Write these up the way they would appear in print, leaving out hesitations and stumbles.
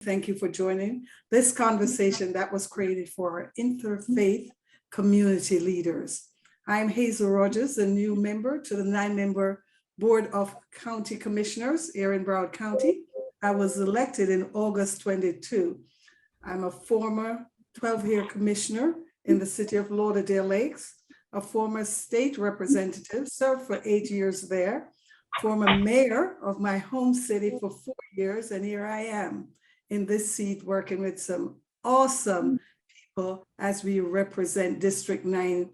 Thank you for joining this conversation that was created for our interfaith community leaders. I'm Hazel Rogers, a new member to the 9-member Board of County Commissioners here in Broward County. I was elected in August 22. I'm a former 12-year commissioner in the city of Lauderdale Lakes, a former state representative, served for 8 years there, former mayor of my home city for 4 years, and here I am in this seat working with some awesome people as we represent District 9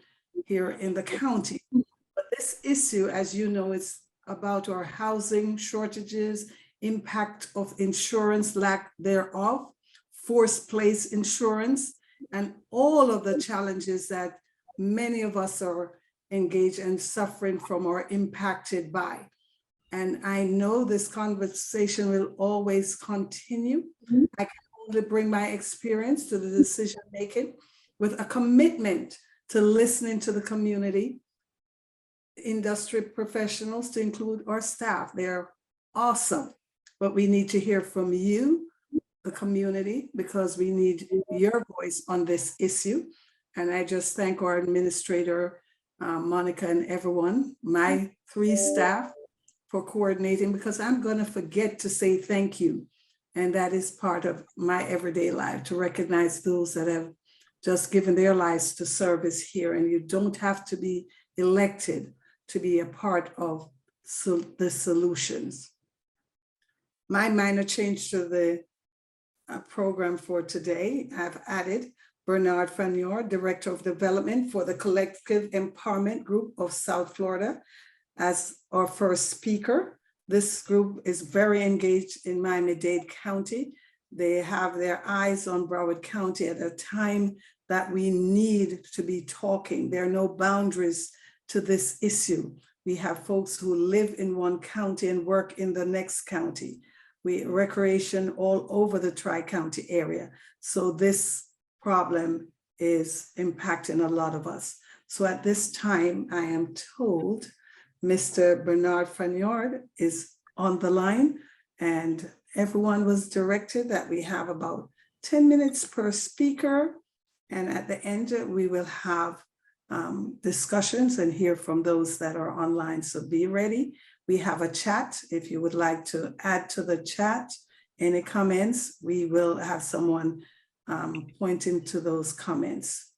here in the county. But this issue, as you know, is about our housing shortages, impact of insurance, lack thereof, forced place insurance, and all of the challenges that many of us are engaged and suffering from or impacted by. And I know this conversation will always continue. I can only bring my experience to the decision making with a commitment to listening to the community, industry professionals, to include our staff. They're awesome, but we need to hear from you, the community, because we need your voice on this issue. And I just thank our administrator, Monica, and everyone, my 3 staff, for coordinating, because I'm going to forget to say thank you. And that is part of my everyday life, to recognize those that have just given their lives to service here. And you don't have to be elected to be a part of the solutions. My minor change to the program for today, I've added Bernard Fanyor, Director of Development for the Collective Empowerment Group of South Florida, as our first speaker. This group is very engaged in Miami-Dade County. They have their eyes on Broward County at a time that we need to be talking. There are no boundaries to this issue. We have folks who live in one county and work in the next county. We recreation all over the Tri-County area. So this problem is impacting a lot of us. So at this time, I am told Mr. Bernard Fanyor is on the line, and everyone was directed that we have about 10 minutes per speaker. And at the end, we will have discussions and hear from those that are online. So be ready. We have a chat. If you would like to add to the chat any comments, we will have someone pointing to those comments.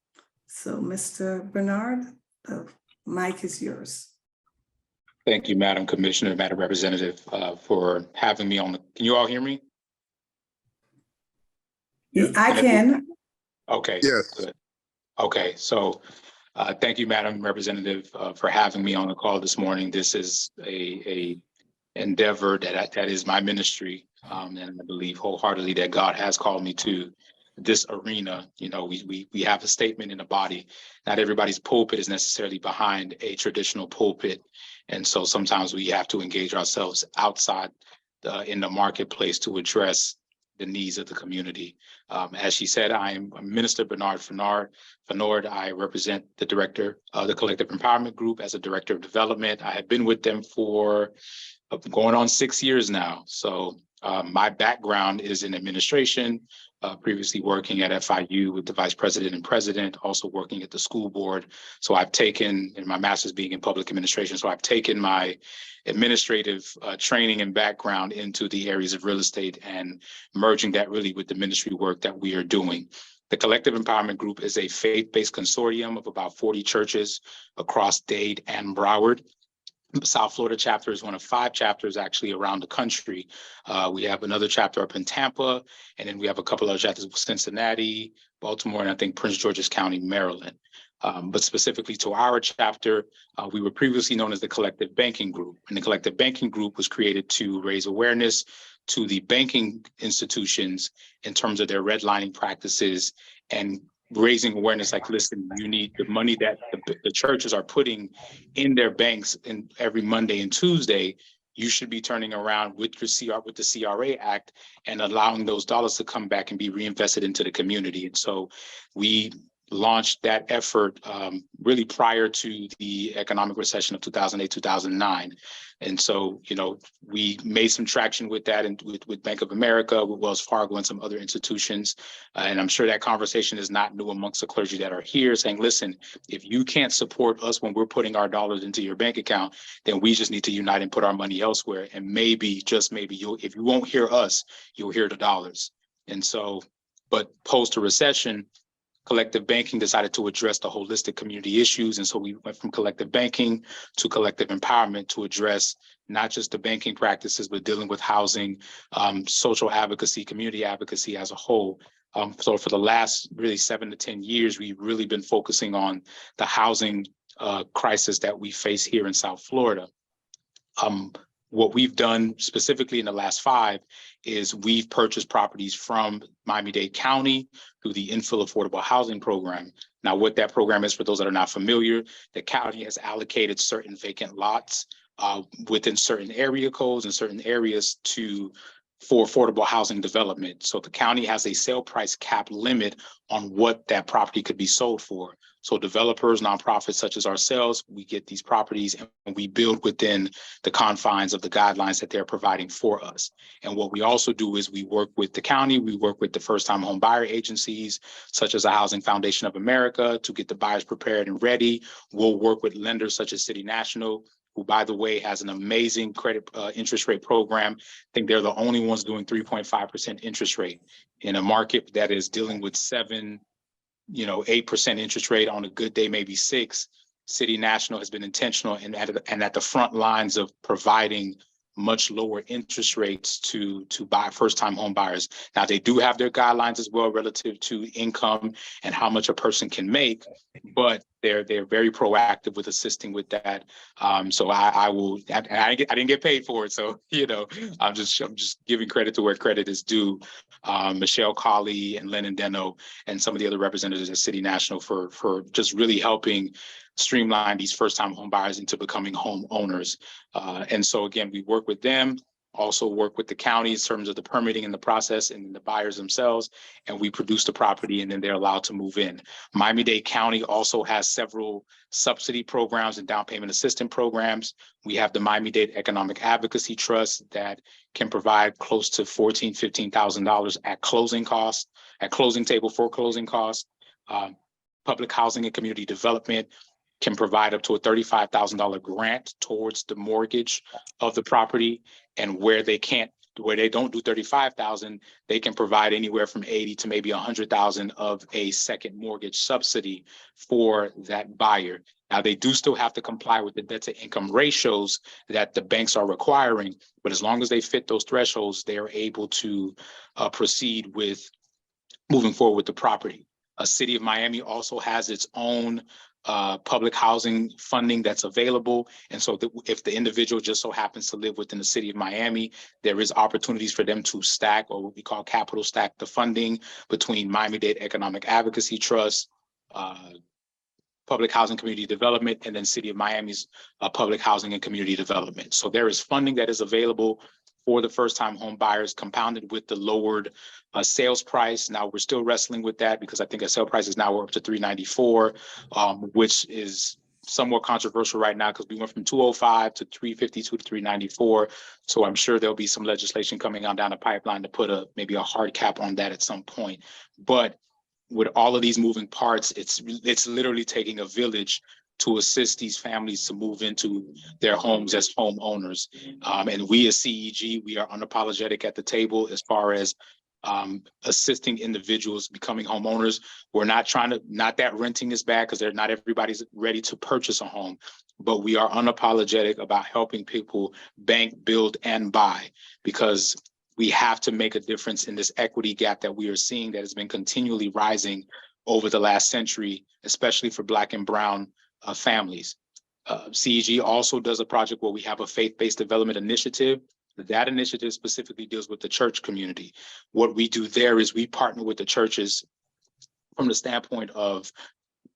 So Mr. Bernard, the mic is yours. Thank you, Madam Commissioner, Madam Representative, for having me on the, can you all hear me? I can. Okay. Yes. Good. Okay, so thank you, Madam Representative, for having me on the call this morning. This is a endeavor that is my ministry, and I believe wholeheartedly that God has called me to this arena. You know, we have a statement in the body. Not everybody's pulpit is necessarily behind a traditional pulpit. And so sometimes we have to engage ourselves outside in the marketplace to address the needs of the community. As she said, I am Minister Bernard Fanord. I represent the director of the Collective Empowerment Group as a director of development. I have been with them for going on 6 years now. So my background is in administration, previously working at FIU with the vice president and president, also working at the school board. So I've taken, and my master's being in public administration, so I've taken my administrative training and background into the areas of real estate and merging that really with the ministry work that we are doing. The Collective Empowerment Group is a faith-based consortium of about 40 churches across Dade and Broward. The South Florida chapter is one of 5 chapters actually around the country. We have another chapter up in Tampa, and then we have a couple of chapters in Cincinnati, Baltimore, and I think Prince George's County, Maryland. But specifically to our chapter, we were previously known as the Collective Banking Group. And the Collective Banking Group was created to raise awareness to the banking institutions in terms of their redlining practices and raising awareness, like, listen, you need the money that the churches are putting in their banks in every Monday and Tuesday. You should be turning around with the CRA Act and allowing those dollars to come back and be reinvested into the community. And so we launched that effort really prior to the economic recession of 2008, 2009. And so, we made some traction with that and with Bank of America, with Wells Fargo and some other institutions. And I'm sure that conversation is not new amongst the clergy that are here saying, listen, if you can't support us when we're putting our dollars into your bank account, then we just need to unite and put our money elsewhere. And maybe, just maybe, if you won't hear us, you'll hear the dollars. And so, but post a recession, collective banking decided to address the holistic community issues. And so we went from collective banking to collective empowerment to address not just the banking practices, but dealing with housing, social advocacy, community advocacy as a whole. So for the last really 7 to 10 years, we've really been focusing on the housing crisis that we face here in South Florida. What we've done specifically in the last 5 is we've purchased properties from Miami-Dade County through the Infill Affordable Housing Program. Now, what that program is, for those that are not familiar, the county has allocated certain vacant lots within certain area codes and certain areas for affordable housing development. So the county has a sale price cap limit on what that property could be sold for. So developers, nonprofits such as ourselves, we get these properties and we build within the confines of the guidelines that they're providing for us. And what we also do is we work with the county, we work with the first-time home buyer agencies, such as the Housing Foundation of America, to get the buyers prepared and ready. We'll work with lenders such as City National, who, by the way, has an amazing credit interest rate program. I think they're the only ones doing 3.5% interest rate in a market that is dealing with 8% interest rate on a good day, maybe 6. City National has been intentional and at the front lines of providing much lower interest rates to buy first-time home buyers. Now, they do have their guidelines as well relative to income and how much a person can make, but they're very proactive with assisting with that. So I didn't get paid for it, so I'm just giving credit to where credit is due. Michelle Colley and Lennon Deno and some of the other representatives at City National for just really helping streamline these first-time home buyers into becoming homeowners. And so again, we work with them, also work with the county in terms of the permitting and the process and the buyers themselves, and we produce the property and then they're allowed to move in. Miami-Dade County also has several subsidy programs and down payment assistance programs. We have the Miami-Dade Economic Advocacy Trust that can provide close to $14,000, $15,000 at closing costs, at closing table for closing costs. Public Housing and Community Development can provide up to a $35,000 grant towards the mortgage of the property, and where they don't do $35,000, they can provide anywhere from $80,000 to maybe $100,000 of a second mortgage subsidy for that buyer. Now, they do still have to comply with the debt to income ratios that the banks are requiring, but as long as they fit those thresholds, they are able to proceed with moving forward with the property. City of Miami also has its own public housing funding that's available. And so if the individual just so happens to live within the city of Miami, there is opportunities for them to stack, or what we call capital stack, the funding between Miami-Dade Economic Advocacy Trust, Public Housing Community Development, and then City of Miami's Public Housing and Community Development. So there is funding that is available for the first-time home buyers, compounded with the lowered sales price. Now, we're still wrestling with that because I think a sale price is now up to $394, which is somewhat controversial right now because we went from $205 to $352 to $394. So I'm sure there'll be some legislation coming on down the pipeline to put maybe a hard cap on that at some point. But with all of these moving parts, it's literally taking a village to assist these families to move into their homes as homeowners. And we as CEG, we are unapologetic at the table as far as assisting individuals becoming homeowners. We're not that renting is bad, because not everybody's ready to purchase a home, but we are unapologetic about helping people bank, build, and buy, because we have to make a difference in this equity gap that we are seeing that has been continually rising over the last century, especially for Black and Brown families. CEG also does a project where we have a faith-based development initiative. That initiative specifically deals with the church community. What we do there is we partner with the churches from the standpoint of,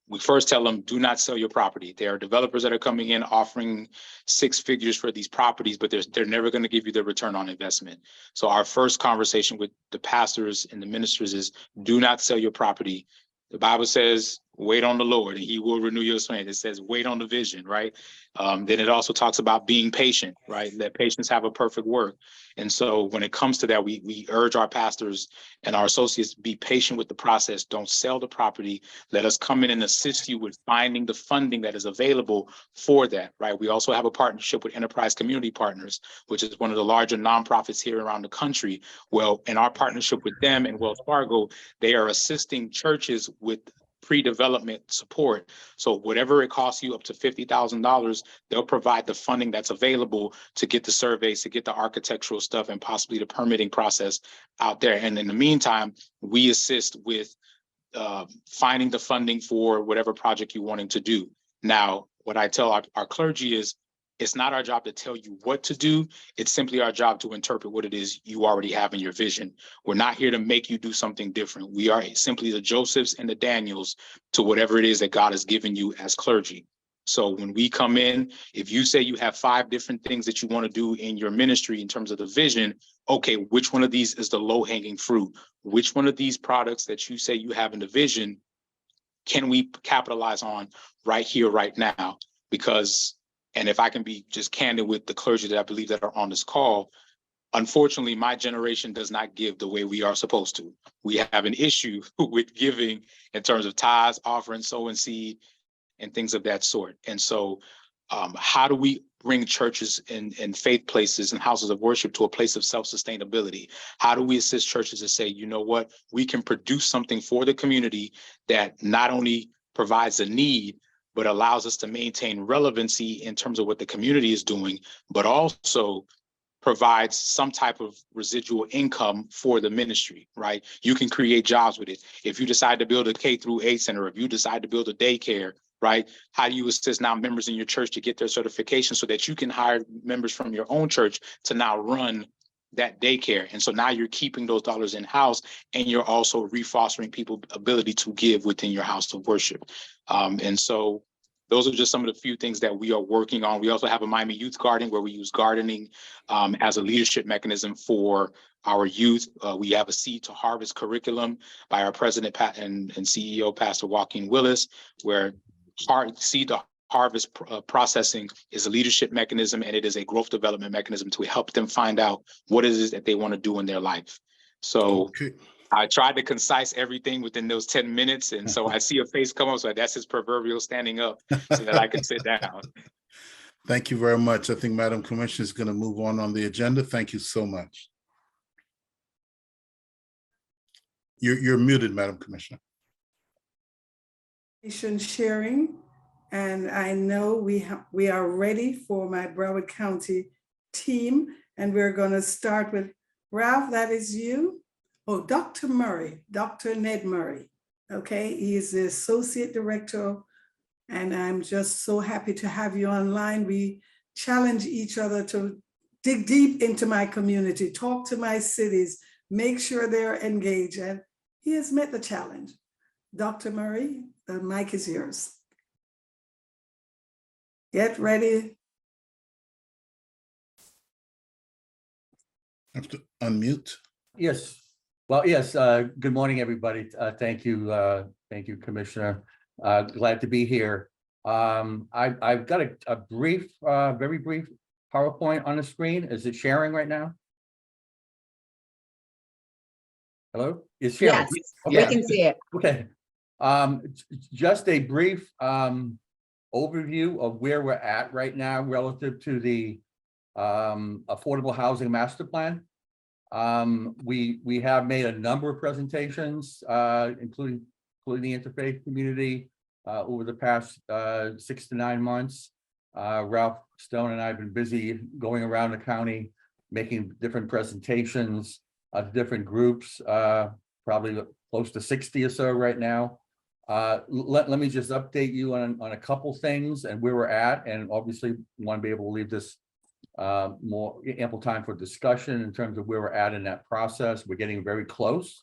we first tell them, do not sell your property. There are developers that are coming in offering 6 figures for these properties, but they're never going to give you the return on investment. So our first conversation with the pastors and the ministers is, do not sell your property. The Bible says wait on the Lord and he will renew your strength. It says, wait on the vision, right? Then it also talks about being patient, right? Let patience have a perfect work. And so when it comes to that, we urge our pastors and our associates, be patient with the process. Don't sell the property. Let us come in and assist you with finding the funding that is available for that, right? We also have a partnership with Enterprise Community Partners, which is one of the larger nonprofits here around the country. Well, in our partnership with them and Wells Fargo, they are assisting churches with pre-development support. So whatever it costs you, up to $50,000, they'll provide the funding that's available to get the surveys, to get the architectural stuff, and possibly the permitting process out there. And in the meantime, we assist with finding the funding for whatever project you're wanting to do. Now, what I tell our clergy is, it's not our job to tell you what to do. It's simply our job to interpret what it is you already have in your vision. We're not here to make you do something different. We are simply the Josephs and the Daniels to whatever it is that God has given you as clergy. So when we come in, if you say you have 5 different things that you want to do in your ministry in terms of the vision, okay, which one of these is the low-hanging fruit? Which one of these products that you say you have in the vision can we capitalize on right here, right now? Because, and if I can be just candid with the clergy that I believe that are on this call, unfortunately, my generation does not give the way we are supposed to. We have an issue with giving in terms of tithes, offering, sowing seed, and things of that sort. And so how do we bring churches and faith places and houses of worship to a place of self-sustainability? How do we assist churches to say, you know what, we can produce something for the community that not only provides a need, but allows us to maintain relevancy in terms of what the community is doing, but also provides some type of residual income for the ministry, right? You can create jobs with it. If you decide to build a K-8 center, if you decide to build a daycare, right? How do you assist now members in your church to get their certification so that you can hire members from your own church to now run that daycare? And so now you're keeping those dollars in house, and you're also refostering people's ability to give within your house of worship. And so those are just some of the few things that we are working on. We also have a Miami Youth Garden where we use gardening as a leadership mechanism for our youth. We have a Seed to Harvest curriculum by our president and CEO, Pastor Joaquin Willis, where Seed to Harvest processing is a leadership mechanism, and it is a growth development mechanism to help them find out what it is that they want to do in their life. So I tried to concise everything within those 10 minutes. And so I see a face come up, so that's his proverbial standing up so that I can sit down. Thank you very much. I think Madam Commissioner is going to move on the agenda. Thank you so much. You're muted, Madam Commissioner. Sharing, and I know we are ready for my Broward County team, and we're going to start with Ralph. That is you. Oh, Dr. Murray, Dr. Ned Murray. Okay, he is the Associate Director, and I'm just so happy to have you online. We challenge each other to dig deep into my community, talk to my cities, make sure they're engaged, and he has met the challenge. Dr. Murray, the mic is yours. Get ready. Have to unmute. Yes. Well, yes. Good morning, everybody. Thank you, Commissioner. Glad to be here. I've got a brief, very brief PowerPoint on the screen. Is it sharing right now? Hello? It's sharing. Yes, Okay. we can see it. Okay. Just a brief overview of where we're at right now relative to the Affordable Housing Master Plan. We have made a number of presentations, including the interfaith community over the past 6 to 9 months. Ralph Stone and I have been busy going around the county, making different presentations to different groups, probably close to 60 or so right now. Let me just update you on a couple things and where we're at, and obviously want to be able to leave this more ample time for discussion in terms of where we're at in that process. We're getting very close,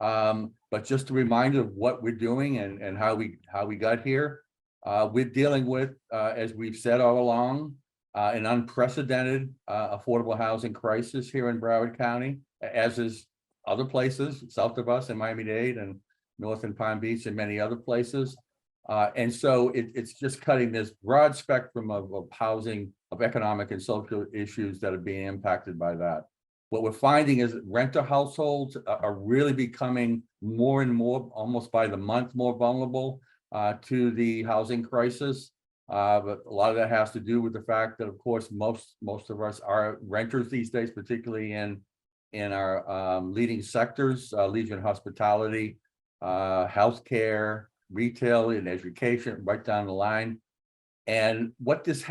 but just a reminder of what we're doing and how we got here. We're dealing with, as we've said all along, an unprecedented affordable housing crisis here in Broward County, as is other places south of us in Miami-Dade and north in Palm Beach and many other places. And so it's just cutting this broad spectrum of housing, of economic and social issues that are being impacted by that. What we're finding is that renter households are really becoming more and more, almost by the month, more vulnerable to the housing crisis. But a lot of that has to do with the fact that, of course, most of us are renters these days, particularly in our leading sectors, leisure and hospitality, healthcare, retail, and education, right down the line. And what this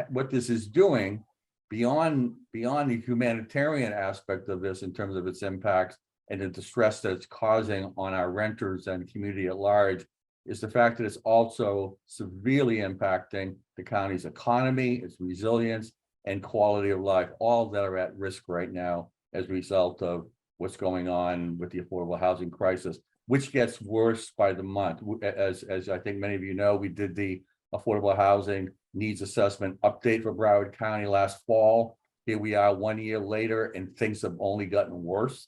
is doing beyond the humanitarian aspect of this in terms of its impacts and the distress that it's causing on our renters and community at large is the fact that it's also severely impacting the county's economy, its resilience, and quality of life, all that are at risk right now as a result of what's going on with the affordable housing crisis, which gets worse by the month. As I think many of you know, we did the affordable housing needs assessment update for Broward County last fall. Here we are 1 year later, and things have only gotten worse.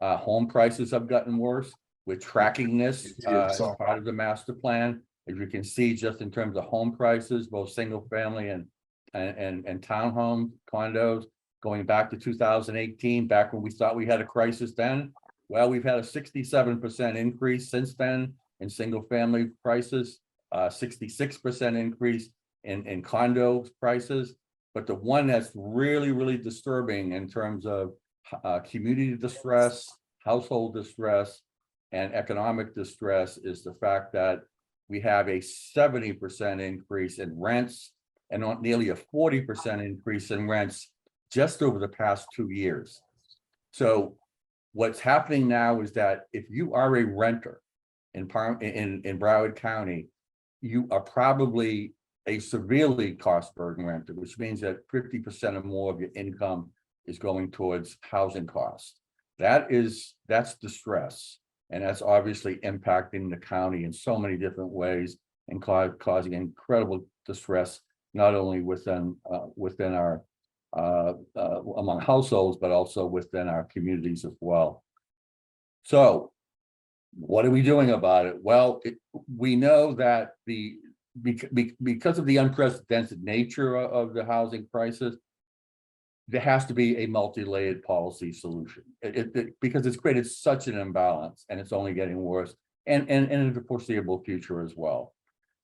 Home prices have gotten worse. We're tracking this as part of the master plan. As you can see, just in terms of home prices, both single family and townhome condos, going back to 2018, back when we thought we had a crisis then. Well, we've had a 67% increase since then in single family prices, 66% increase in condo prices. But the one that's really, really disturbing in terms of community distress, household distress, and economic distress is the fact that we have a 70% increase in rents and nearly a 40% increase in rents just over the past 2 years. So what's happening now is that if you are a renter in Broward County, you are probably a severely cost burden renter, which means that 50% or more of your income is going towards housing costs. That's distress. And that's obviously impacting the county in so many different ways and causing incredible distress, not only within our among households, but also within our communities as well. So what are we doing about it? Well, we know that because of the unprecedented nature of the housing crisis, there has to be a multi-layered policy solution because it's created such an imbalance and it's only getting worse and in the foreseeable future as well.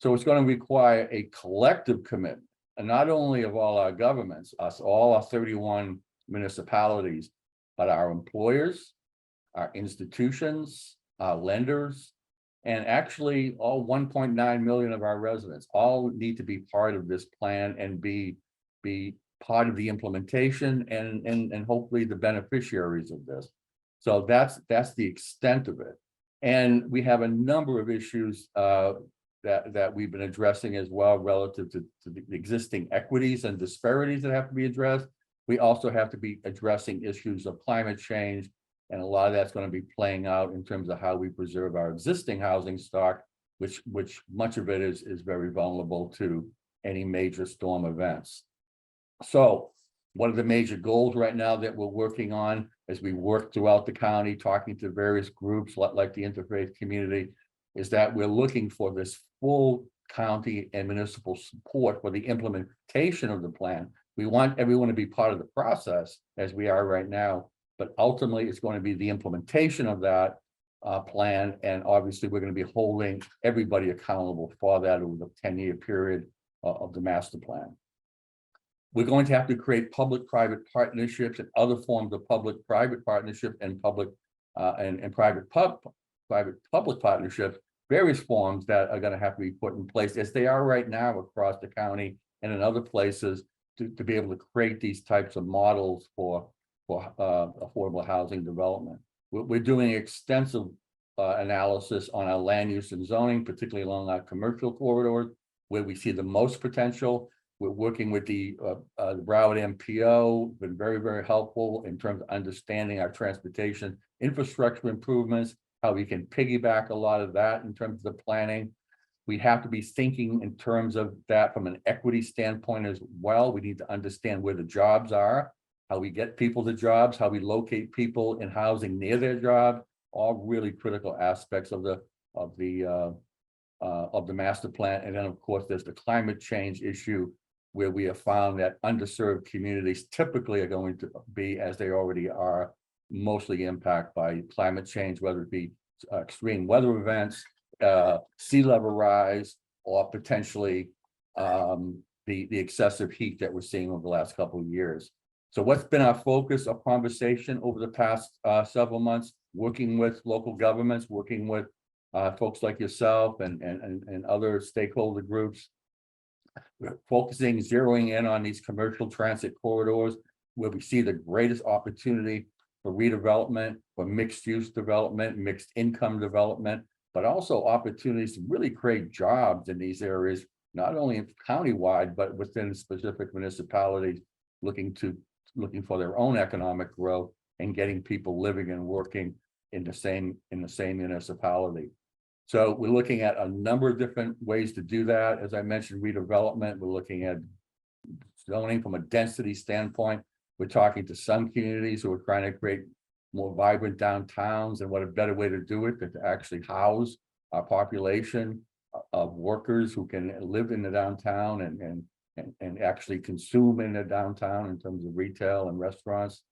So it's going to require a collective commitment, and not only of all our governments, all our 31 municipalities, but our employers, our institutions, our lenders, and actually all 1.9 million of our residents all need to be part of this plan and be part of the implementation and hopefully the beneficiaries of this. So that's the extent of it. And we have a number of issues that we've been addressing as well relative to the existing equities and disparities that have to be addressed. We also have to be addressing issues of climate change, and a lot of that's going to be playing out in terms of how we preserve our existing housing stock, which much of it is very vulnerable to any major storm events. So one of the major goals right now that we're working on as we work throughout the county, talking to various groups like the interfaith community, is that we're looking for this full county and municipal support for the implementation of the plan. We want everyone to be part of the process as we are right now, but ultimately it's going to be the implementation of that plan. And obviously we're going to be holding everybody accountable for that over the 10-year period of the master plan. We're going to have to create public-private partnerships and other forms of public-private partnership and public and private-public partnerships, various forms that are going to have to be put in place as they are right now across the county and in other places to be able to create these types of models for affordable housing development. We're doing extensive analysis on our land use and zoning, particularly along our commercial corridors where we see the most potential. We're working with the Broward MPO, been very, very helpful in terms of understanding our transportation infrastructure improvements, how we can piggyback a lot of that in terms of the planning. We have to be thinking in terms of that from an equity standpoint as well. We need to understand where the jobs are, how we get people to jobs, how we locate people in housing near their job, all really critical aspects of the of the master plan. And then, of course, there's the climate change issue, where we have found that underserved communities typically are going to be, as they already are, mostly impacted by climate change, whether it be extreme weather events, sea level rise, or potentially the excessive heat that we're seeing over the last couple of years. So what's been our focus of conversation over the past several months, working with local governments, working with folks like yourself and other stakeholder groups. We're focusing, zeroing in on these commercial transit corridors where we see the greatest opportunity for redevelopment, for mixed use development, mixed income development, but also opportunities to really create jobs in these areas, not only countywide, but within specific municipalities looking for their own economic growth and getting people living and working in the same municipality. So we're looking at a number of different ways to do that. As I mentioned, redevelopment, we're looking at zoning from a density standpoint. We're talking to some communities who are trying to create more vibrant downtowns, and what a better way to do it than to actually house our population of workers who can live in the downtown and actually consume in the downtown in terms of retail and restaurants.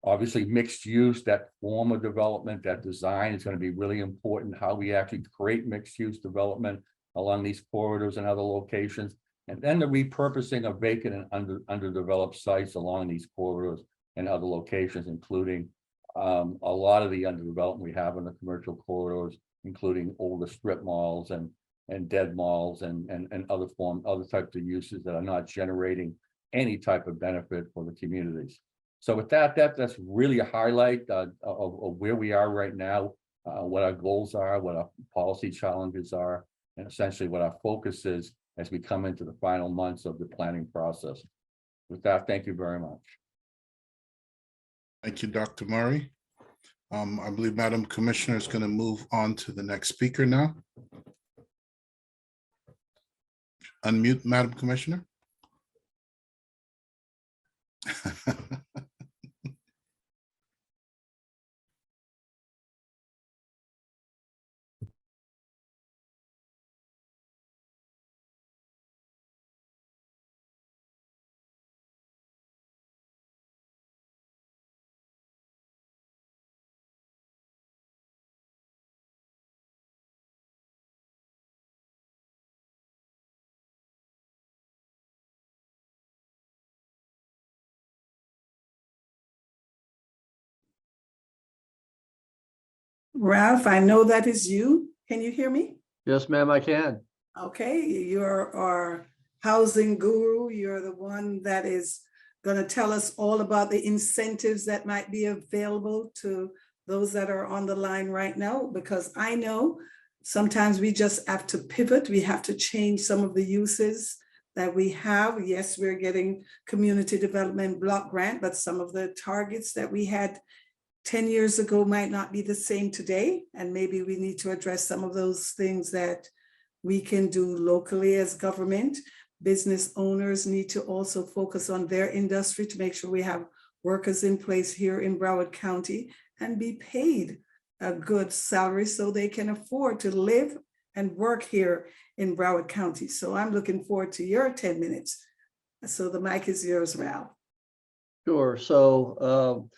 Obviously, mixed use, that form of development, that design is going to be really important, how we actually create mixed use development along these corridors and other locations. And then the repurposing of vacant and underdeveloped sites along these corridors and other locations, including a lot of the underdevelopment we have in the commercial corridors, including older strip malls and dead malls and other types of uses that are not generating any type of benefit for the communities. So with that's really a highlight of where we are right now, what our goals are, what our policy challenges are, and essentially what our focus is as we come into the final months of the planning process. With that, thank you very much. Thank you, Dr. Murray. I believe Madam Commissioner is going to move on to the next speaker now. Unmute, Madam Commissioner. Ralph, I know that is you. Can you hear me? Yes, ma'am, I can. Okay, you're our housing guru. You're the one that is going to tell us all about the incentives that might be available to those that are on the line right now, because I know sometimes we just have to pivot. We have to change some of the uses that we have. Yes, we're getting community development block grant, but some of the targets that we had 10 years ago might not be the same today. And maybe we need to address some of those things that we can do locally as government. Business owners need to also focus on their industry to make sure we have workers in place here in Broward County and be paid a good salary so they can afford to live and work here in Broward County. So I'm looking forward to your 10 minutes. So the mic is yours, Ralph. Sure. So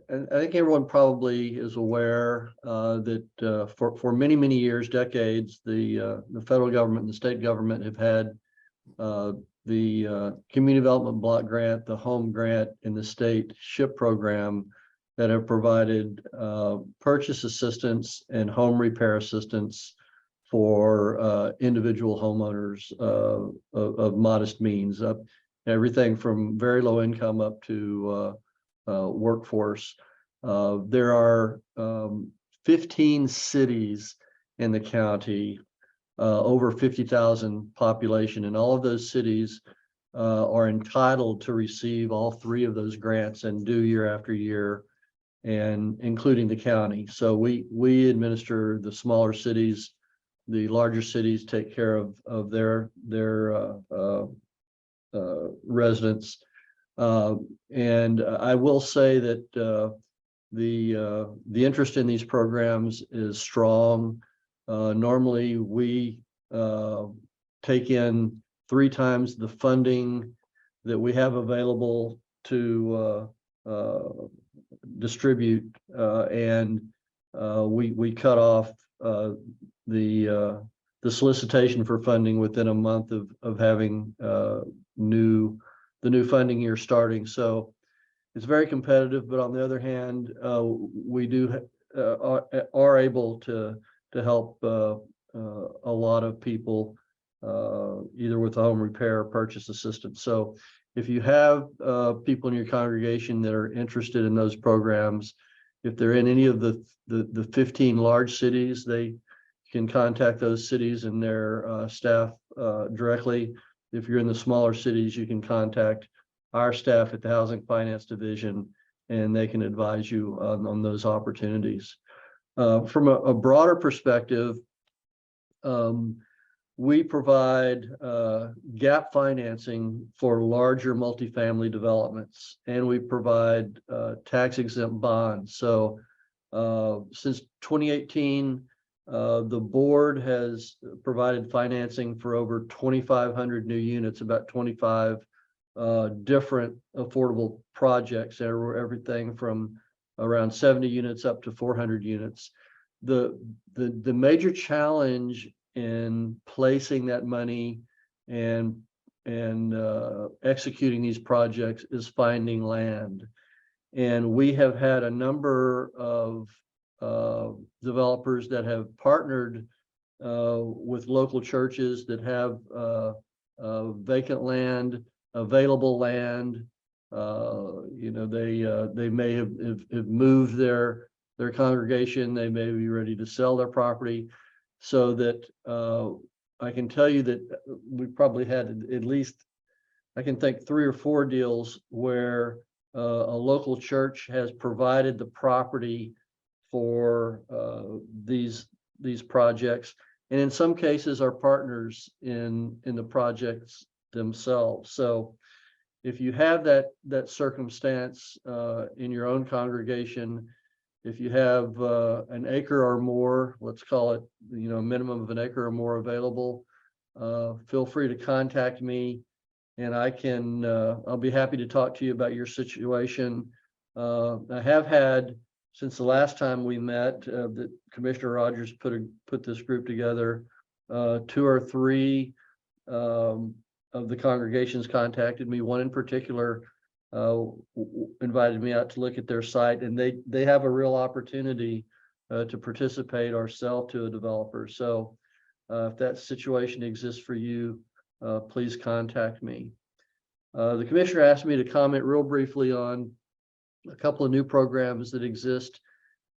and I think everyone probably is aware that for many, many years, decades, the federal government and the state government have had the community development block grant, the home grant, and the state SHIP program that have provided purchase assistance and home repair assistance for individual homeowners of modest means, up everything from very low income up to workforce. There are 15 cities in the county, over 50,000 population, and all of those cities are entitled to receive all three of those grants and do year after year, and including the county. So we administer the smaller cities. The larger cities take care of their residents. And I will say that the interest in these programs is strong. Normally, we take in 3 times the funding that we have available to distribute, and we cut off the solicitation for funding within a month of having the new funding year starting. So it's very competitive, but on the other hand, we are able to help a lot of people either with home repair or purchase assistance. So if you have people in your congregation that are interested in those programs, if they're in any of the 15 large cities, they can contact those cities and their staff directly. If you're in the smaller cities, you can contact our staff at the Housing Finance Division, and they can advise you on those opportunities. From a broader perspective, we provide gap financing for larger multifamily developments, and we provide tax-exempt bonds. So since 2018, the board has provided financing for over 2,500 new units, about 25 different affordable projects that are everything from around 70 units up to 400 units. The major challenge in placing that money and executing these projects is finding land. And we have had a number of developers that have partnered with local churches that have vacant land, available land. They may have moved their congregation. They may be ready to sell their property. So that I can tell you that we probably had at least, I can think 3 or 4 deals where a local church has provided the property for these projects, and in some cases are partners in the projects themselves. So if you have that circumstance in your own congregation, if you have an acre or more, let's call it, a minimum of an acre or more available, feel free to contact me, and I'll be happy to talk to you about your situation. I have had, since the last time we met, that Commissioner Rogers put this group together, 2 or 3 of the congregations contacted me. One in particular invited me out to look at their site, and they have a real opportunity to participate or sell to a developer. So if that situation exists for you, please contact me. The commissioner asked me to comment real briefly on a couple of new programs that exist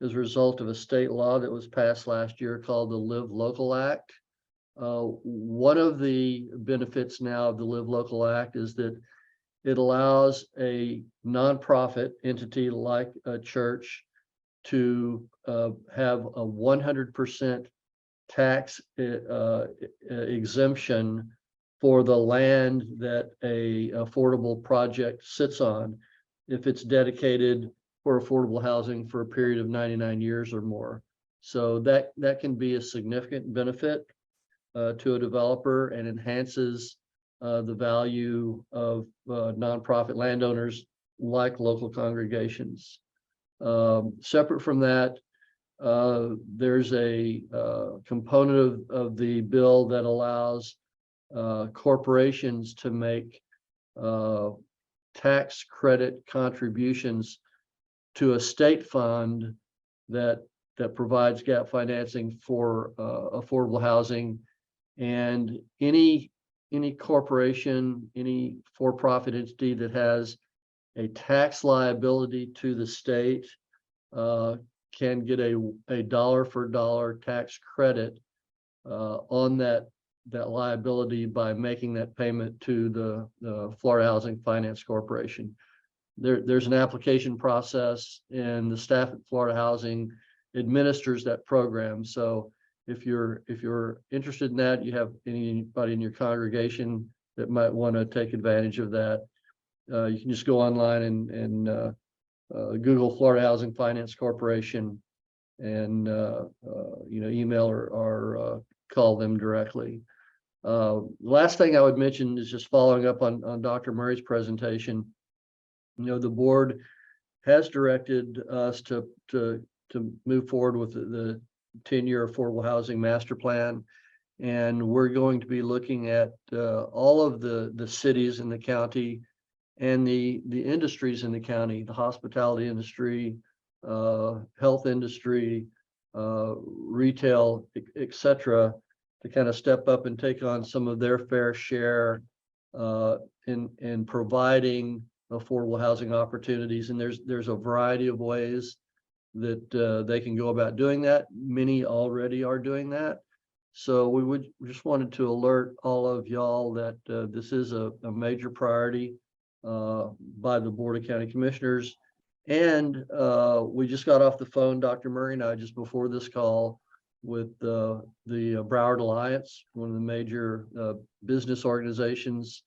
as a result of a state law that was passed last year called the Live Local Act. One of the benefits now of the Live Local Act is that it allows a nonprofit entity like a church to have a 100% tax exemption for the land that a affordable project sits on, if it's dedicated for affordable housing for a period of 99 years or more. So that can be a significant benefit to a developer and enhances the value of nonprofit landowners like local congregations. Separate from that, there's a component of the bill that allows corporations to make tax credit contributions to a state fund that provides gap financing for affordable housing. And any corporation, any for-profit entity that has a tax liability to the state can get a dollar-for-dollar tax credit on that liability by making that payment to the Florida Housing Finance Corporation. There's an application process, and the staff at Florida Housing administers that program. So if you're interested in that, you have anybody in your congregation that might want to take advantage of that, you can just go online and Google Florida Housing Finance Corporation, email or call them directly. Last thing I would mention is just following up on Dr. Murray's presentation. The board has directed us to move forward with the 10-year affordable housing master plan. And we're going to be looking at all of the cities in the county and the industries in the county, the hospitality industry, health industry, retail, et cetera, to kind of step up and take on some of their fair share in providing affordable housing opportunities. And there's a variety of ways that they can go about doing that. Many already are doing that. So we just wanted to alert all of y'all that this is a major priority by the Board of County Commissioners. And we just got off the phone, Dr. Murray and I, just before this call, with the Broward Alliance, one of the major business organizations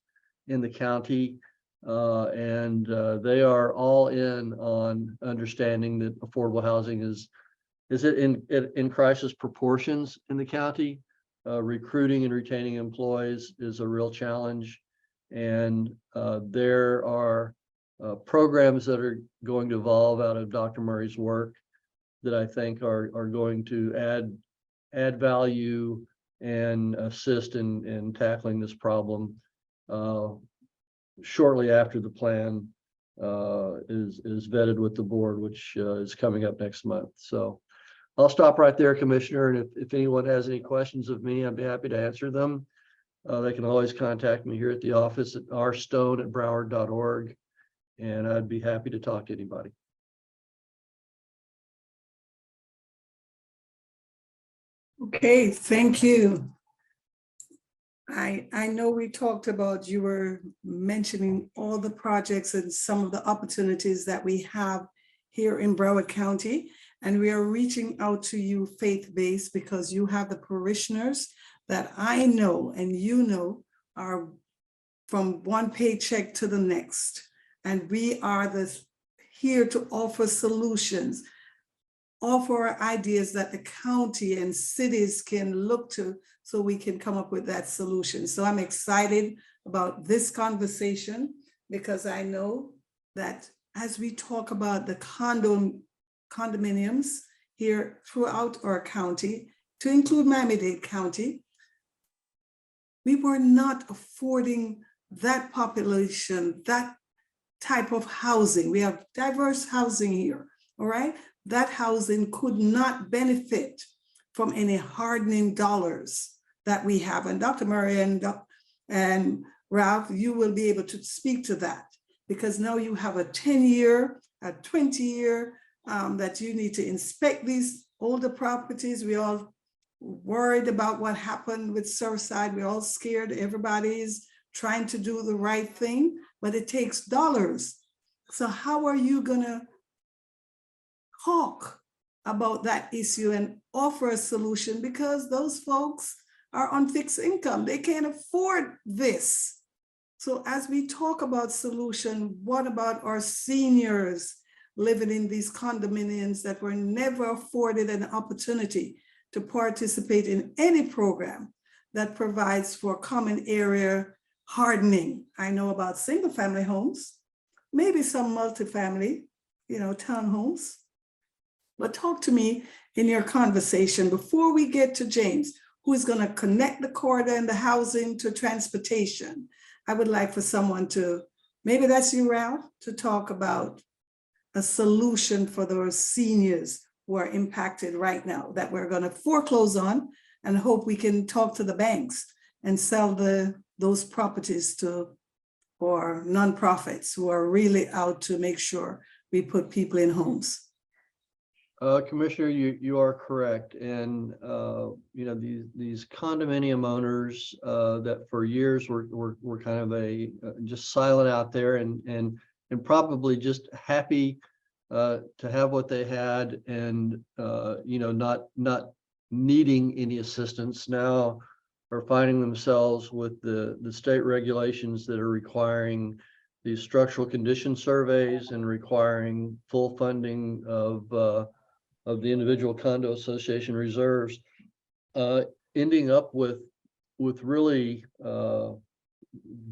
in the county. And they are all in on understanding that affordable housing is in crisis proportions in the county. Recruiting and retaining employees is a real challenge. And there are programs that are going to evolve out of Dr. Murray's work that I think are going to add value and assist in tackling this problem shortly after the plan is vetted with the board, which is coming up next month. So I'll stop right there, Commissioner. And if anyone has any questions of me, I'd be happy to answer them. They can always contact me here at the office at rstone@broward.org, and I'd be happy to talk to anybody. Okay, thank you. I know we talked about, you were mentioning all the projects and some of the opportunities that we have here in Broward County, and we are reaching out to you faith-based because you have the parishioners that I know and you know are from one paycheck to the next. And we are here to offer solutions, offer ideas that the county and cities can look to so we can come up with that solution. So I'm excited about this conversation because I know that as we talk about the condominiums here throughout our county, to include Miami-Dade County, we were not affording that population, that type of housing. We have diverse housing here, all right? That housing could not benefit from any hardening dollars that we have. And Dr. Murray and Ralph, you will be able to speak to that because now you have a 10-year, a 20-year that you need to inspect these older properties. We all worried about what happened with Surfside. We're all scared. Everybody's trying to do the right thing, but it takes dollars. So how are you gonna talk about that issue and offer a solution? Because those folks are on fixed income. They can't afford this. So as we talk about solution, what about our seniors living in these condominiums that were never afforded an opportunity to participate in any program that provides for common area hardening? I know about single family homes, maybe some multifamily, townhomes. But talk to me in your conversation before we get to James, who is going to connect the corridor and the housing to transportation. I would like for someone to, maybe that's you, Ralph, to talk about a solution for those seniors who are impacted right now that we're going to foreclose on and hope we can talk to the banks and sell those properties to or nonprofits who are really out to make sure we put people in homes. Commissioner, you are correct. And, these condominium owners that for years were kind of just silent out there and probably just happy to have what they had and, not needing any assistance now are finding themselves with the state regulations that are requiring these structural condition surveys and requiring full funding of the individual condo association reserves, ending up with really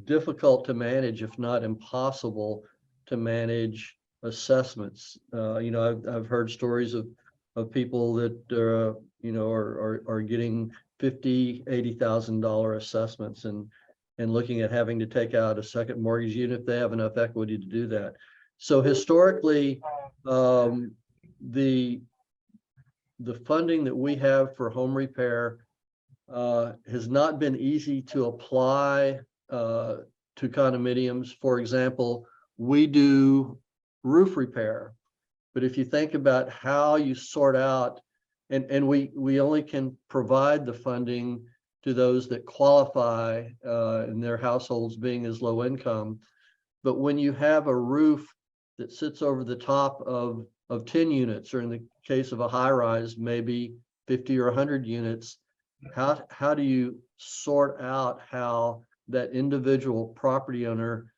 difficult to manage, if not impossible to manage assessments. I've heard stories of people that are getting $50,000-$80,000 assessments and looking at having to take out a second mortgage unit if they have enough equity to do that. So historically, the funding that we have for home repair has not been easy to apply to condominiums. For example, we do roof repair, but if you think about how you sort out, and we only can provide the funding to those that qualify in their households being as low income. But when you have a roof that sits over the top of 10 units, or in the case of a high rise, maybe 50 or 100 units, how do you sort out how that individual property owner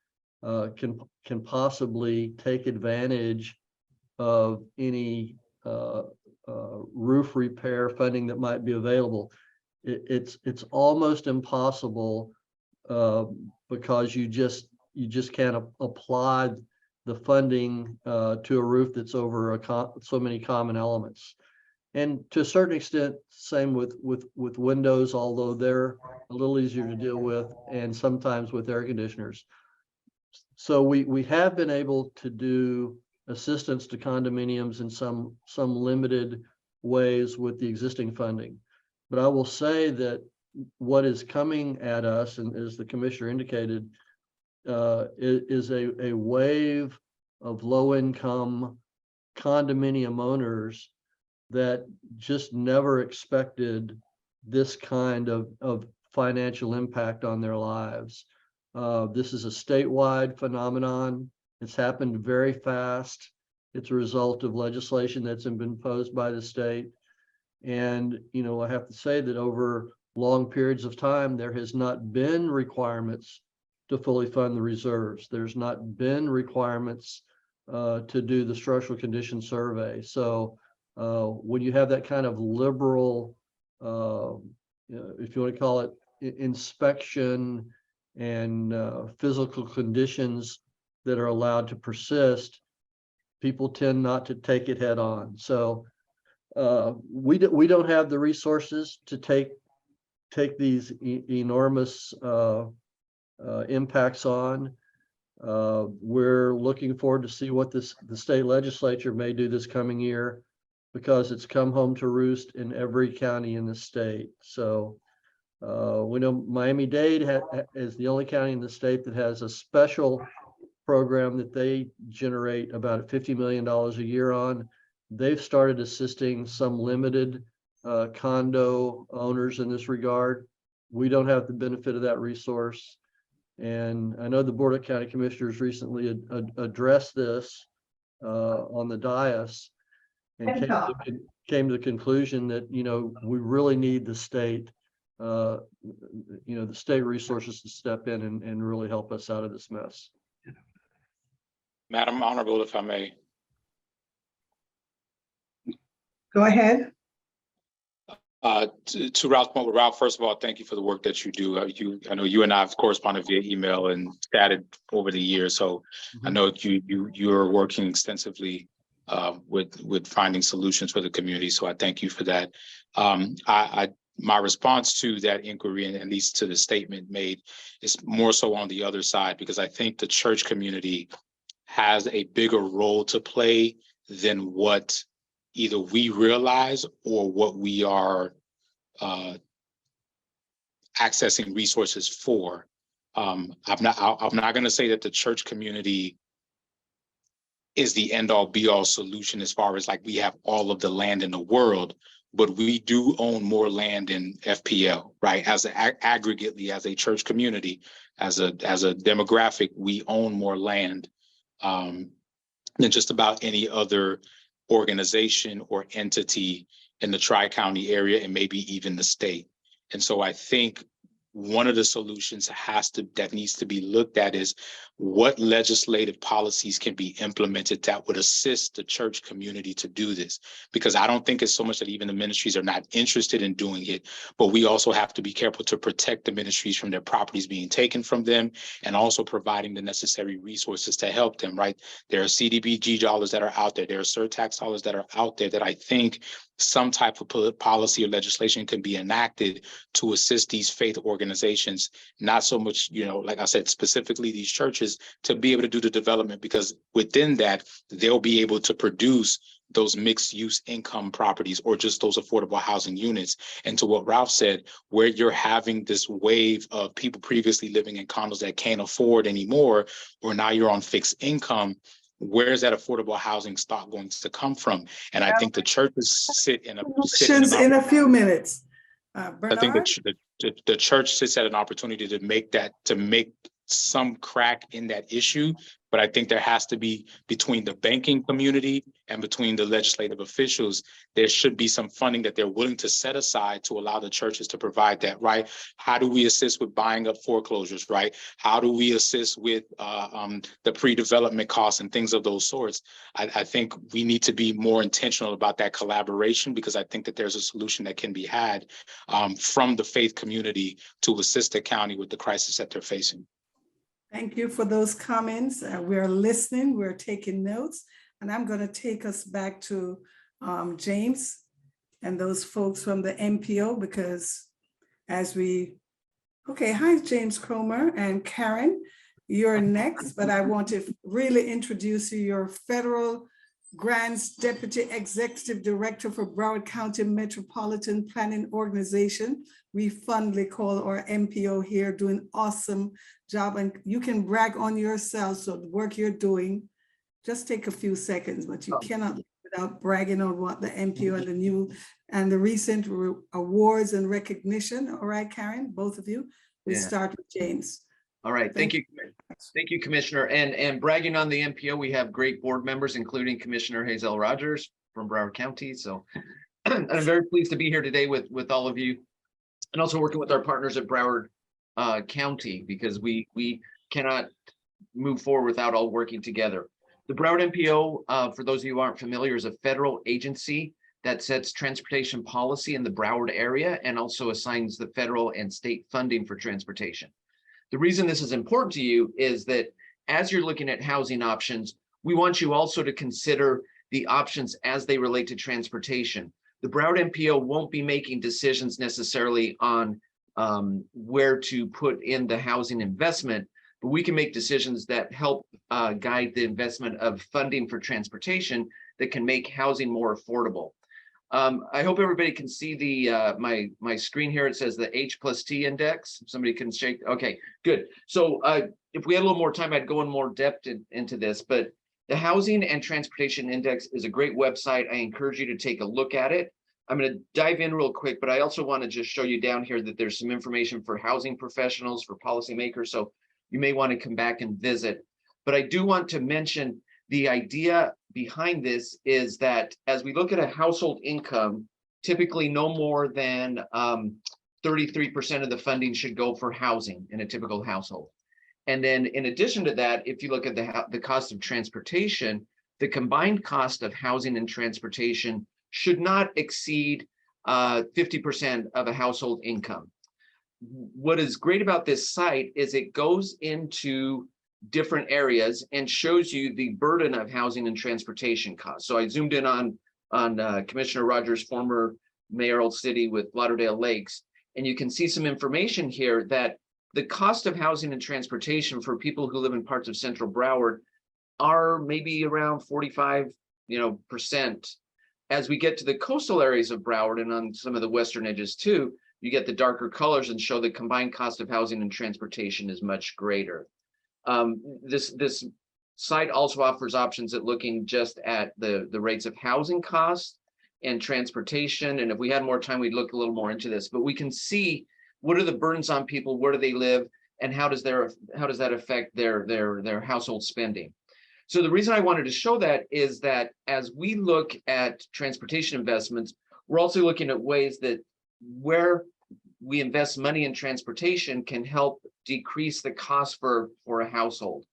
can possibly take advantage of any roof repair funding that might be available? It's almost impossible because you just can't apply the funding to a roof that's over so many common elements. And to a certain extent, same with windows, although they're a little easier to deal with, and sometimes with air conditioners. So we have been able to do assistance to condominiums in some limited ways with the existing funding. But I will say that what is coming at us, and as the commissioner indicated, is a wave of low-income condominium owners that just never expected this kind of financial impact on their lives. This is a statewide phenomenon. It's happened very fast. It's a result of legislation that's been imposed by the state. And, I have to say that over long periods of time, there has not been requirements to fully fund the reserves. There's not been requirements to do the structural condition survey. So when you have that kind of liberal, if you want to call it inspection and physical conditions that are allowed to persist, people tend not to take it head on. So we don't have the resources to take these enormous impacts on. We're looking forward to see what the state legislature may do this coming year, because it's come home to roost in every county in the state. So we know Miami-Dade is the only county in the state that has a special program that they generate about $50 million a year on. They've started assisting some limited condo owners in this regard. We don't have the benefit of that resource. And I know the Board of County Commissioners recently addressed this on the dais, and came to the conclusion that, we really need the state, the state resources to step in and really help us out of this mess. Madam Honorable, if I may. Go ahead. To Ralph, first of all, thank you for the work that you do. I know you and I have corresponded via email and chatted over the years, so I know you're working extensively with finding solutions for the community. So I thank you for that. My response to that inquiry, and at least to the statement made, is more so on the other side, because I think the church community has a bigger role to play than what either we realize or what we are accessing resources for. I'm not going to say that the church community is the end all be all solution as far as like we have all of the land in the world, but we do own more land in FPL, right? As aggregately as a church community, as a demographic, we own more land than just about any other organization or entity in the Tri-County area, and maybe even the state. And so I think one of the solutions that needs to be looked at is what legislative policies can be implemented that would assist the church community to do this. Because I don't think it's so much that even the ministries are not interested in doing it, but we also have to be careful to protect the ministries from their properties being taken from them, and also providing the necessary resources to help them, right? There are CDBG dollars that are out there. There are surtax dollars that are out there that I think some type of policy or legislation can be enacted to assist these faith organizations, not so much, like I said, specifically these churches, to be able to do the development, because within that, they'll be able to produce those mixed use income properties or just those affordable housing units. And to what Ralph said, where you're having this wave of people previously living in condos that can't afford anymore, or now you're on fixed income, where's that affordable housing stock going to come from? And I think the churches sit in In a few minutes. I think Bernard? the church sits at an opportunity to make some crack in that issue. But I think there has to be, between the banking community and between the legislative officials, there should be some funding that they're willing to set aside to allow the churches to provide that, right? How do we assist with buying up foreclosures, right? How do we assist with the pre-development costs and things of those sorts? I think we need to be more intentional about that collaboration, because I think that there's a solution that can be had from the faith community to assist the county with the crisis that they're facing. Thank you for those comments. We're listening, we're taking notes, and I'm going to take us back to James and those folks from the MPO, because hi, James Cromer and Karen, you're next, but I want to really introduce you. Your Federal Grants Deputy Executive Director for Broward County Metropolitan Planning Organization. We fondly call our MPO here, doing awesome job, and you can brag on yourself. So the work you're doing, just take a few seconds, but you cannot live without bragging on what the MPO and the recent awards and recognition. All right, Karen, both of you. We start with James. All right, thank you. Thank you, Commissioner. And bragging on the MPO, we have great board members, including Commissioner Hazelle Rogers from Broward County. So I'm very pleased to be here today with all of you, and also working with our partners at Broward County, because we cannot move forward without all working together. The Broward MPO, for those of you who aren't familiar, is a federal agency that sets transportation policy in the Broward area and also assigns the federal and state funding for transportation. The reason this is important to you is that as you're looking at housing options, we want you also to consider the options as they relate to transportation. The Broward MPO won't be making decisions necessarily on where to put in the housing investment, but we can make decisions that help guide the investment of funding for transportation that can make housing more affordable. I hope everybody can see the my screen here. It says the H+T index. Somebody can shake. Okay, good. So if we had a little more time, I'd go in more depth into this, but the Housing and Transportation Index is a great website. I encourage you to take a look at it. I'm going to dive in real quick, but I also want to just show you down here that there's some information for housing professionals, for policymakers. So you may want to come back and visit. But I do want to mention the idea behind this is that as we look at a household income, typically no more than 33% of the funding should go for housing in a typical household. And then in addition to that, if you look at the cost of transportation, the combined cost of housing and transportation should not exceed 50% of a household income. What is great about this site is it goes into different areas and shows you the burden of housing and transportation costs. So I zoomed in on Commissioner Rogers' former mayoral city with Lauderdale Lakes, and you can see some information here that the cost of housing and transportation for people who live in parts of Central Broward are maybe around 45%. As we get to the coastal areas of Broward and on some of the western edges too, you get the darker colors and show the combined cost of housing and transportation is much greater. This site also offers options at looking just at the rates of housing costs and transportation. And if we had more time, we'd look a little more into this, but we can see what are the burdens on people, where do they live, and how does that affect their household spending. So the reason I wanted to show that is that as we look at transportation investments, we're also looking at ways that where we invest money in transportation can help decrease the cost for a household.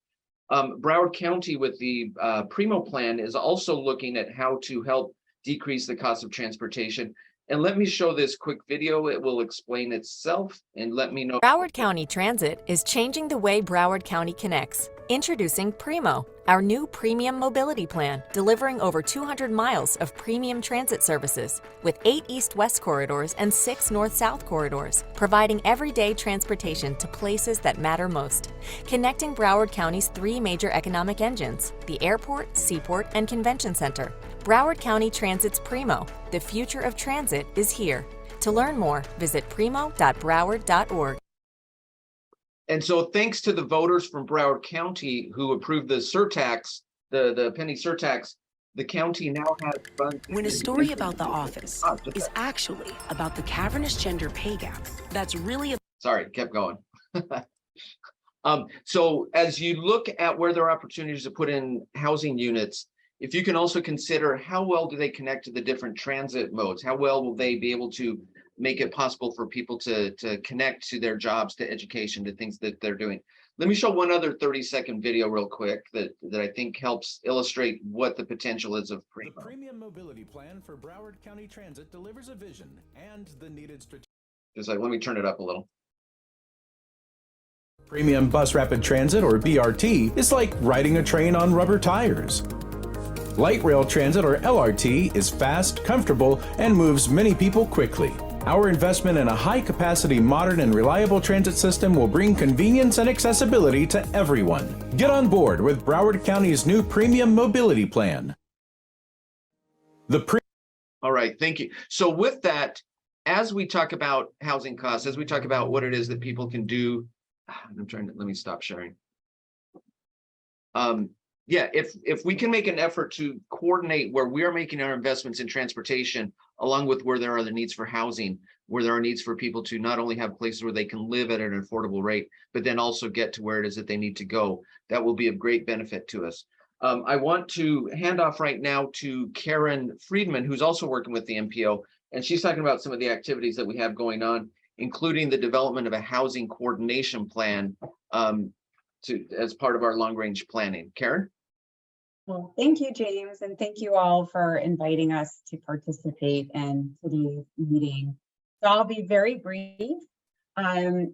Broward County with the Primo plan is also looking at how to help decrease the cost of transportation. And let me show this quick video. It will explain itself and let me know. Broward County Transit is changing the way Broward County connects. Introducing Primo, our new premium mobility plan, delivering over 200 miles of premium transit services with 8 east-west corridors and 6 north-south corridors, providing everyday transportation to places that matter most. Connecting Broward County's 3 major economic engines, the airport, seaport, and convention center. Broward County Transit's Primo, the future of transit is here. To learn more, visit primo.broward.org. And so thanks to the voters from Broward County who approved the surtax, the penny surtax, the county now has funds. When a story about The Office is actually about the cavernous gender pay gap, that's really Sorry, kept going. So as you look at where there are opportunities to put in housing units, if you can also consider how well do they connect to the different transit modes? How well will they be able to make it possible for people to connect to their jobs, to education, to things that they're doing? Let me show one other 30-second video real quick that I think helps illustrate what the potential is of Primo. The premium mobility plan for Broward County Transit delivers a vision and the needed strategic. Just like, let me turn it up a little. Premium Bus Rapid Transit, or BRT, is like riding a train on rubber tires. Light Rail Transit, or LRT, is fast, comfortable, and moves many people quickly. Our investment in a high-capacity, modern, and reliable transit system will bring convenience and accessibility to everyone. Get on board with Broward County's new Premium Mobility Plan. All right, thank you. So with that, as we talk about housing costs, as we talk about what it is that people can do, let me stop sharing. Yeah, if we can make an effort to coordinate where we are making our investments in transportation, along with where there are the needs for housing, where there are needs for people to not only have places where they can live at an affordable rate, but then also get to where it is that they need to go, that will be of great benefit to us. I want to hand off right now to Karen Friedman, who's also working with the MPO, and she's talking about some of the activities that we have going on, including the development of a housing coordination plan as part of our long-range planning. Karen? Well, thank you, James, and thank you all for inviting us to participate in today's meeting. So I'll be very brief. It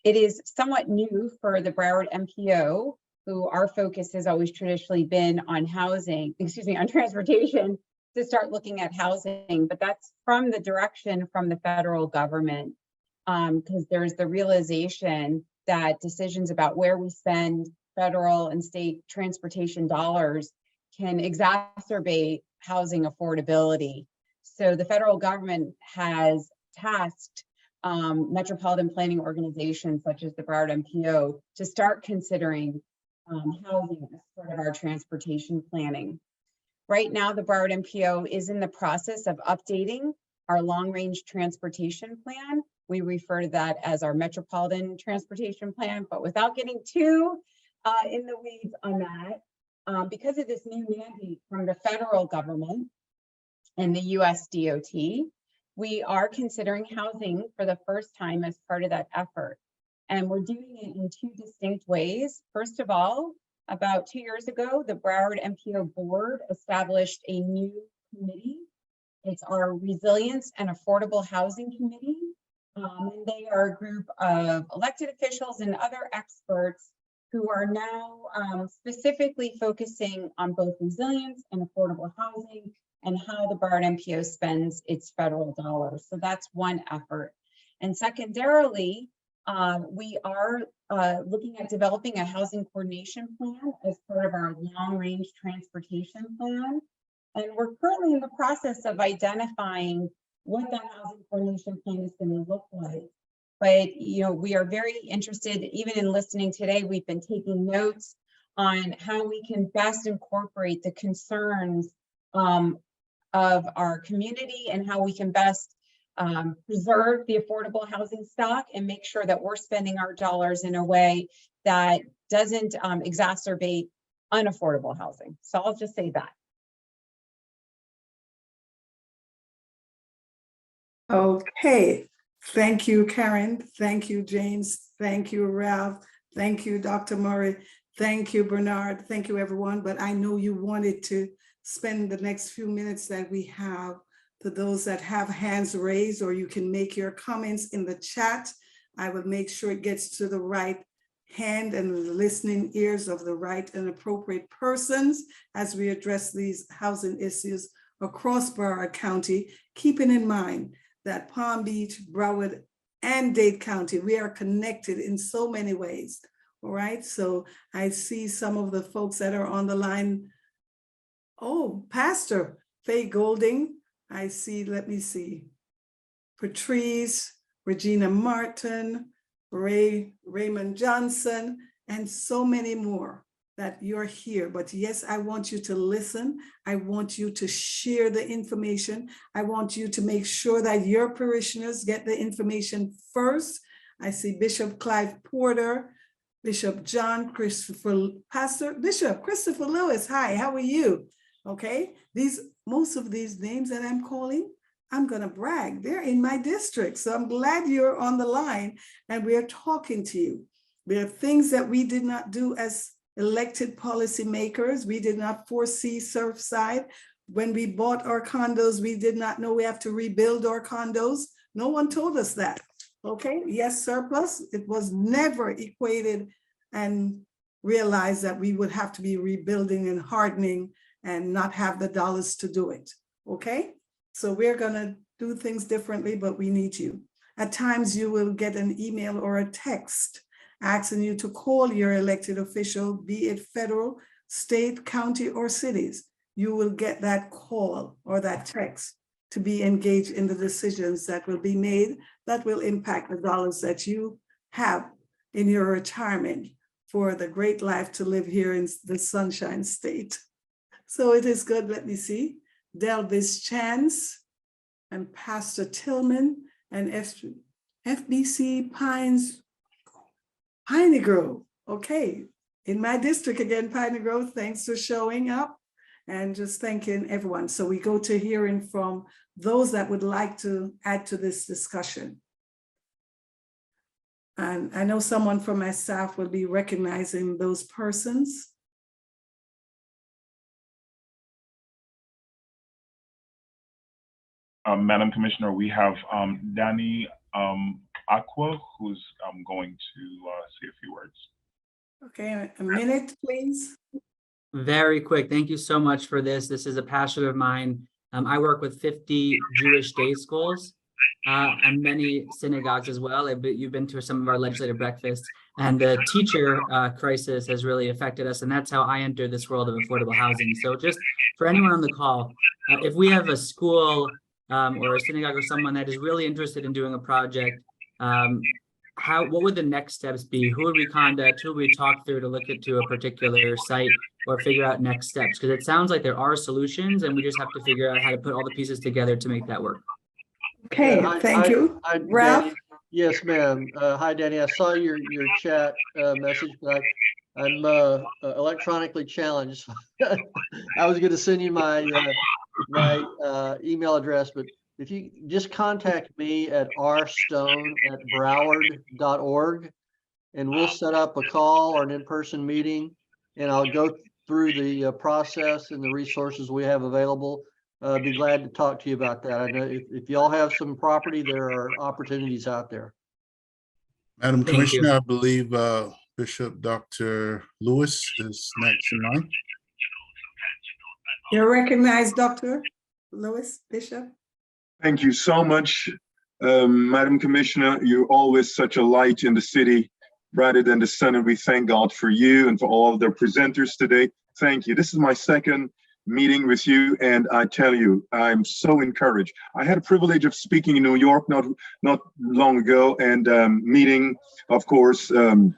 is somewhat new for the Broward MPO, who our focus has always traditionally been on on transportation, to start looking at housing, but that's from the direction from the federal government, because there's the realization that decisions about where we spend federal and state transportation dollars can exacerbate housing affordability. So the federal government has tasked metropolitan planning organizations such as the Broward MPO to start considering housing as part of our transportation planning. Right now, the Broward MPO is in the process of updating our long-range transportation plan. We refer to that as our metropolitan transportation plan, but without getting too in the weeds on that, because of this new mandate from the federal government and the US DOT, we are considering housing for the first time as part of that effort. And we're doing it in 2 distinct ways. First of all, about 2 years ago, the Broward MPO board established a new committee. It's our Resilience and Affordable Housing Committee. And they are a group of elected officials and other experts who are now specifically focusing on both resilience and affordable housing and how the Broward MPO spends its federal dollars. So that's one effort. And secondarily, we are looking at developing a housing coordination plan as part of our long-range transportation plan. And we're currently in the process of identifying what that housing coordination plan is going to look like. But we are very interested, even in listening today, we've been taking notes on how we can best incorporate the concerns of our community and how we can best preserve the affordable housing stock and make sure that we're spending our dollars in a way that doesn't exacerbate unaffordable housing. So I'll just say that. Okay, Thank you, Karen. Thank you, James. Thank you, Ralph. Thank you, Dr. Murray. Thank you, Bernard. Thank you, everyone. But I know you wanted to spend the next few minutes that we have to those that have hands raised, or you can make your comments in the chat. I will make sure it gets to the right hand and the listening ears of the right and appropriate persons as we address these housing issues across Broward County, keeping in mind that Palm Beach, Broward, and Dade County, we are connected in so many ways. All right, so I see some of the folks that are on the line. Oh, Pastor Faye Golding, I see, let me see. Patrice, Regina Martin, Raymond Johnson, and so many more that you're here. But yes, I want you to listen. I want you to share the information. I want you to make sure that your parishioners get the information first. I see Bishop Clive Porter, Bishop John Christopher, Pastor Bishop Christopher Lewis. Hi, how are you? Okay, most of these names that I'm calling, I'm going to brag. They're in my district. So I'm glad you're on the line and we are talking to you. There are things that we did not do as elected policymakers. We did not foresee Surfside. When we bought our condos, we did not know we have to rebuild our condos. No one told us that. Okay, yes, surplus. It was never equated and realized that we would have to be rebuilding and hardening and not have the dollars to do it. Okay, so we're gonna do things differently, but we need you. At times you will get an email or a text asking you to call your elected official, be it federal, state, county, or cities. You will get that call or that text to be engaged in the decisions that will be made that will impact the dollars that you have in your retirement for the great life to live here in the Sunshine State. So it is good. Let me see. Delvis Chance and Pastor Tillman and FBC Piney Grove. Okay, in my district again, Piney Grove, thanks for showing up and just thanking everyone. So we go to hearing from those that would like to add to this discussion. And I know someone from my staff will be recognizing those persons. Madam Commissioner, we have Danny Aqua, who's going to say a few words. Okay, a minute, please. Very quick. Thank you so much for this. This is a passion of mine. I work with 50 Jewish day schools and many synagogues as well. You've been to some of our legislative breakfasts, and the teacher crisis has really affected us, and that's how I entered this world of affordable housing. So just for anyone on the call, if we have a school or a synagogue or someone that is really interested in doing a project, what would the next steps be? Who would we contact? Who would we talk through to look into a particular site or figure out next steps? Because it sounds like there are solutions and we just have to figure out how to put all the pieces together to make that work. Okay, thank you. Ralph? Danny, yes, ma'am. Hi, Danny. I saw your chat message, but I'm electronically challenged. I was going to send you my email address, but if you just contact me at rstone@broward.org, and we'll set up a call or an in-person meeting, and I'll go through the process and the resources we have available. I'd be glad to talk to you about that. I know if y'all have some property, there are opportunities out there. Madam Commissioner, I believe Bishop Dr. Lewis is next in line. You're recognized, Dr. Lewis, Bishop. Thank you so much, Madam Commissioner. You're always such a light in the city rather than the sun, and we thank God for you and for all of the presenters today. Thank you. This is my second meeting with you, and I tell you, I'm so encouraged. I had a privilege of speaking in New York not long ago, and meeting, of course, the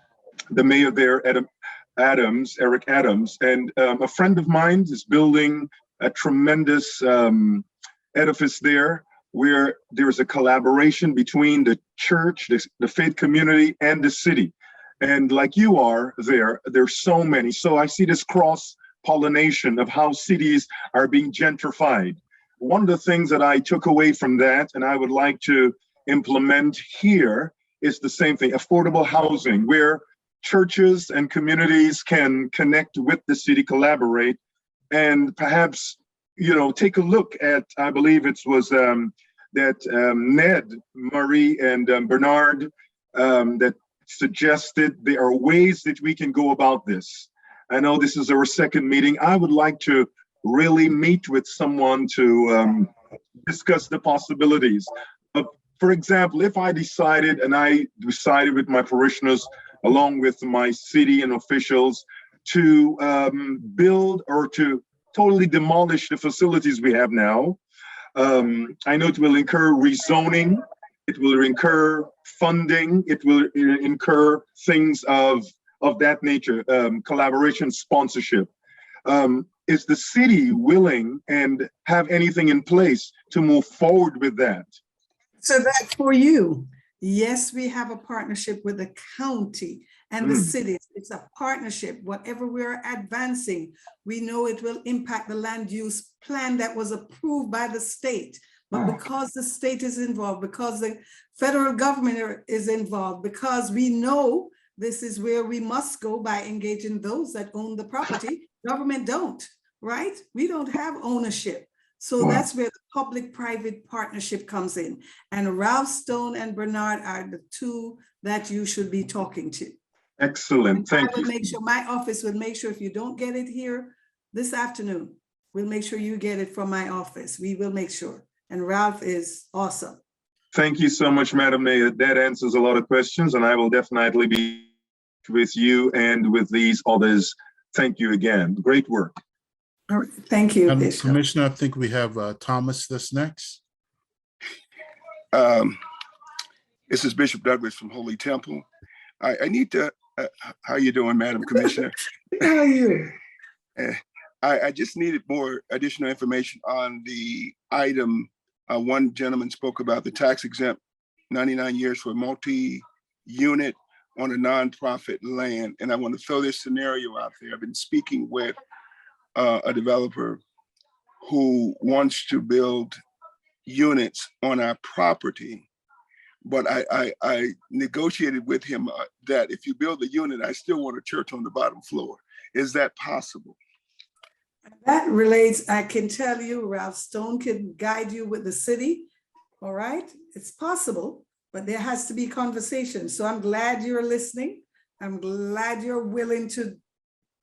mayor there, Eric Adams, and a friend of mine is building a tremendous edifice there, where there's a collaboration between the church, the faith community, and the city. And like you are there's so many. So I see this cross-pollination of how cities are being gentrified. One of the things that I took away from that, and I would like to implement here is the same thing, affordable housing, where churches and communities can connect with the city, collaborate, and perhaps, take a look at, I believe it was Ned, Marie, and Bernard that suggested there are ways that we can go about this. I know this is our second meeting. I would like to really meet with someone to discuss the possibilities. For example, if I decided with my parishioners, along with my city and officials, to build or to totally demolish the facilities we have now, I know it will incur rezoning, it will incur funding, it will incur things of that nature, collaboration, sponsorship. Is the city willing and have anything in place to move forward with that? So that for you, yes, we have a partnership with the county and the cities. It's a partnership. Whatever we're advancing, we know it will impact the land use plan that was approved by the state. But because the state is involved, because the federal government is involved, because we know this is where we must go by engaging those that own the property, government don't, right? We don't have ownership. So that's where the public-private partnership comes in. And Ralph Stone and Bernard are the two that you should be talking to. Excellent, thank you. Make sure my office would make sure if you don't get it here this afternoon, we'll make sure you get it from my office. We will make sure. And Ralph is awesome. Thank you so much, Madam Mayor. That answers a lot of questions, and I will definitely be with you and with these others. Thank you again. Great work. All right. Thank you, Bishop. Commissioner, I think we have Thomas that's next. This is Bishop Douglas from Holy Temple. I need to, how you doing, Madam Commissioner? How are you? I just needed more additional information on the item. One gentleman spoke about the tax exempt 99 years for multi-unit on a nonprofit land. And I want to throw this scenario out there. I've been speaking with a developer who wants to build units on our property. But I negotiated with him that if you build a unit, I still want a church on the bottom floor. Is that possible? That relates, I can tell you, Ralph Stone can guide you with the city. All right, it's possible, but there has to be conversation. So I'm glad you're listening. I'm glad you're willing to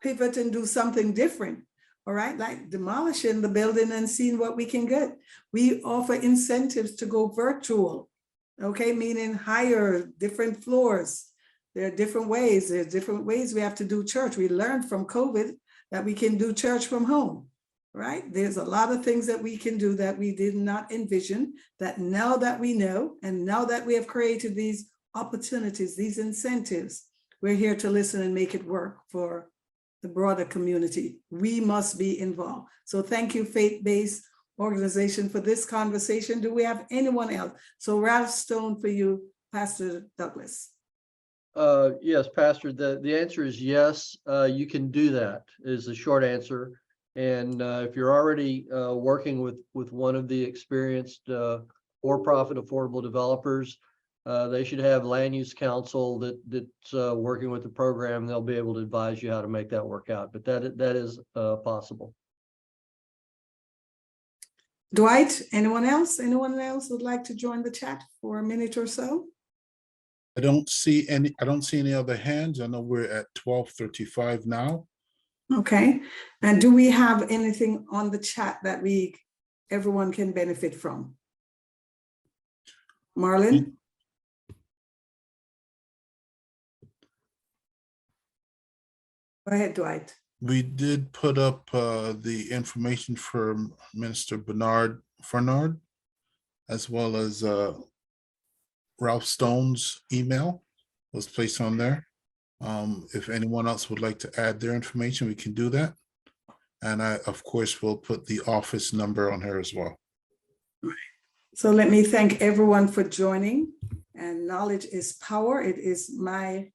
pivot and do something different. All right, like demolishing the building and seeing what we can get. We offer incentives to go virtual. Okay, meaning higher, different floors. There are different ways. There's different ways we have to do church. We learned from COVID that we can do church from home, right? There's a lot of things that we can do that we did not envision, that now that we know, and now that we have created these opportunities, these incentives, we're here to listen and make it work for the broader community. We must be involved. So thank you, faith-based organization, for this conversation. Do we have anyone else? So Ralph Stone for you, Pastor Douglas. Yes, Pastor, the answer is yes, you can do that is the short answer. And if you're already working with one of the experienced for-profit affordable developers, they should have land use counsel that's working with the program. They'll be able to advise you how to make that work out, but that is possible. Dwight, anyone else? Anyone else would like to join the chat for a minute or so? I don't see any other hands. I know we're at 12:35 now. Okay. And do we have anything on the chat that everyone can benefit from? Marlon? Go ahead, Dwight. We did put up the information for Minister Bernard Fernard, as well as Ralph Stone's email was placed on there. If anyone else would like to add their information, we can do that. And I, of course, will put the office number on here as well. So let me thank everyone for joining. And knowledge is power. It is my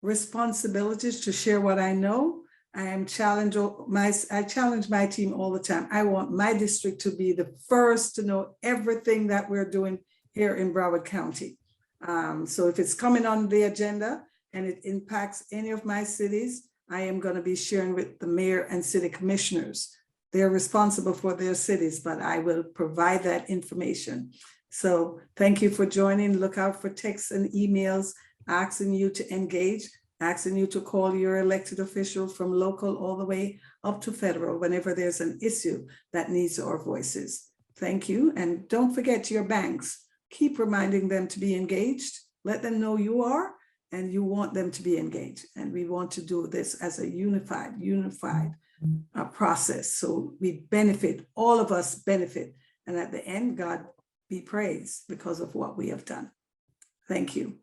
responsibilities to share what I know. I challenge my team all the time. I want my district to be the first to know everything that we're doing here in Broward County. So if it's coming on the agenda and it impacts any of my cities, I am going to be sharing with the mayor and city commissioners. They're responsible for their cities, but I will provide that information. So thank you for joining. Look out for texts and emails asking you to engage, asking you to call your elected official from local all the way up to federal whenever there's an issue that needs our voices. Thank you. And don't forget your banks. Keep reminding them to be engaged. Let them know you are and you want them to be engaged. And we want to do this as a unified process. So we benefit, all of us benefit. And at the end, God be praised because of what we have done. Thank you.